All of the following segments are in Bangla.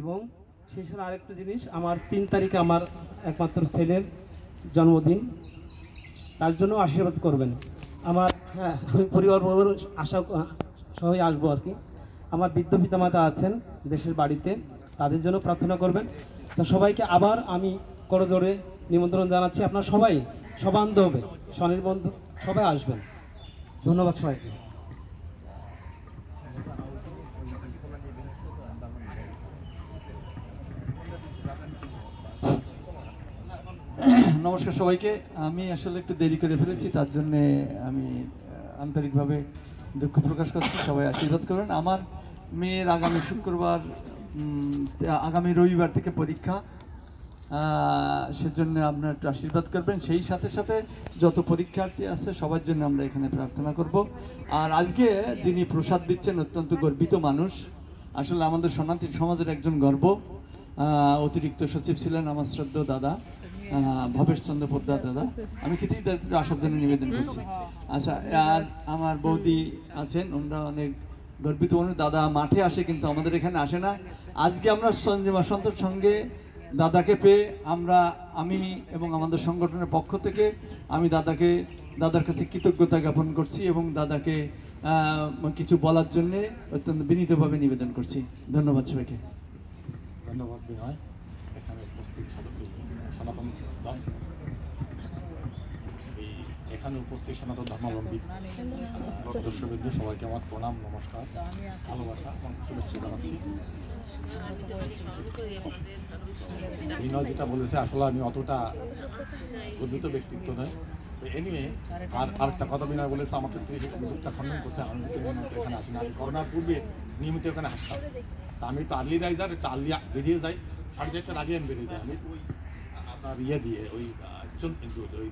এবং সেই সাথে আরেকটা জিনিস, আমার 3 তারিখে আমার একমাত্র ছেলের জন্মদিন, তার জন্য আশীর্বাদ করবেন। আমার পরিবার আশা সবাই আসবো আর কি। আমার বৃদ্ধ পিতামাতা আছেন দেশের বাড়িতে, তাদের জন্য প্রার্থনা করবেন। তো সবাইকে আবার আমি করজোড়ে নিমন্ত্রণ জানাচ্ছি, আপনারা সবাই সবান্ধবে স্বনির্বন্ধ সবাই আসবেন। ধন্যবাদ সবাইকে। নমস্কার সবাইকে। আমি আসলে একটু দেরি করে ফেলেছি, তার জন্যে আমি আন্তরিকভাবে দুঃখ প্রকাশ করছি। সবাই আশীর্বাদ করবেন। আমার মেয়ের আগামী শুক্রবার, আগামী রবিবার থেকে পরীক্ষা, সেজন্য আপনারা একটু আশীর্বাদ করবেন। সেই সাথে সাথে যত পরীক্ষার্থী আছে সবার জন্য আমরা এখানে প্রার্থনা করব। আর আজকে যিনি প্রসাদ দিচ্ছেন অত্যন্ত গর্বিত মানুষ, আসলে আমাদের সনাতন সমাজের একজন গর্ব। অতিরিক্ত সচিব ছিলেন আমার শ্রদ্ধেয় দাদা ভবেশ চন্দ্র পোদ্দার দাদা। আমি কৃতজ্ঞতা আসার জন্য নিবেদন করছি। আচ্ছা, আর আমার বৌদি আছেন, ওনারা অনেক গর্বিত মানুষ। দাদা মাঠে আসে কিন্তু আমাদের এখানে আসে না। আজকে আমরা সন্তোষ সঙ্গে দাদাকে পেয়ে আমি এবং আমাদের সংগঠনের পক্ষ থেকে আমি দাদার কাছে কৃতজ্ঞতা জ্ঞাপন করছি এবং দাদাকে কিছু বলার জন্য অত্যন্ত বিনীতভাবে নিবেদন করছি। ধন্যবাদ সবাইকে। ধন্যবাদ বিনয়। এখানে উপস্থিত সনাতন এখানে উপস্থিত সনাতন ধর্মাবলম্বী দর্শকবৃন্দ সবাইকে আমার প্রণাম, নমস্কার, ভালোবাসা এবং শুভেচ্ছা জানাচ্ছি। বিনয় যেটা বলেছে আসলে আমি অতটা গর্বিত ব্যক্তিত্ব নয়। এ নিয়ে আরেকটা কথা বিনয় বলেছে, আমাকে সুযোগটা খণ্ডন করতে আমি এখানে আসি না। আমি করোনার পূর্বে নিয়মিত এখানে আসতাম। তা আমি তো আর্লি রাইজার, একটু আর্লি বেরিয়ে যাই, 4:30টার আগে আমি বেরিয়ে যাই। আমি আপনার দিয়ে ওই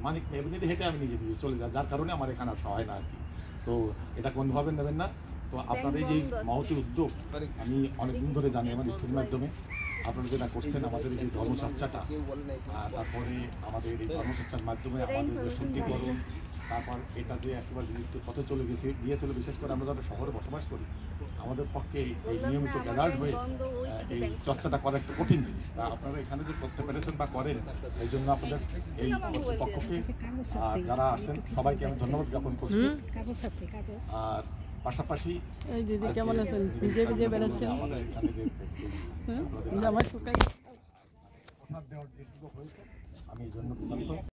মানিক এমনিতে হেঁটে আমি নিজে দিয়ে চলে যাই, যার কারণে আমার এখানে আসা হয় না আর কি। তো এটা কোনোভাবে নেবেন না। তো আপনার এই যে মহতি উদ্যোগ আমি অনেকদিন ধরে জানি আমার স্ত্রীর মাধ্যমে। আপনারা যেটা করছেন আমাদের এই যে ধর্মচর্চাটা, তারপরে আমাদের এই ধর্মচর্চার মাধ্যমে আমাদের যে শুদ্ধিকরণ, তারপর এটা যে একেবারে বিলুপ্তির পথে চলে গিয়েছিল, বিশেষ করে আমরা যারা শহরে বসবাস করি, আমাদের পক্ষে এই নিয়মিত গ্যাদার্ড হয়ে এই চর্চাটা করা একটু কঠিন জিনিস। তা আপনারা এখানে যে করতে পেরেছেন বা করেন, এই জন্য আপনাদের এই কর্তৃপক্ষকে যারা আসেন সবাইকে আমি ধন্যবাদ জ্ঞাপন করছি। আর পাশাপাশি আমাদের এখানে যে প্রসাদ দেওয়ার যে সুযোগ হয়েছে, আমি এই জন্য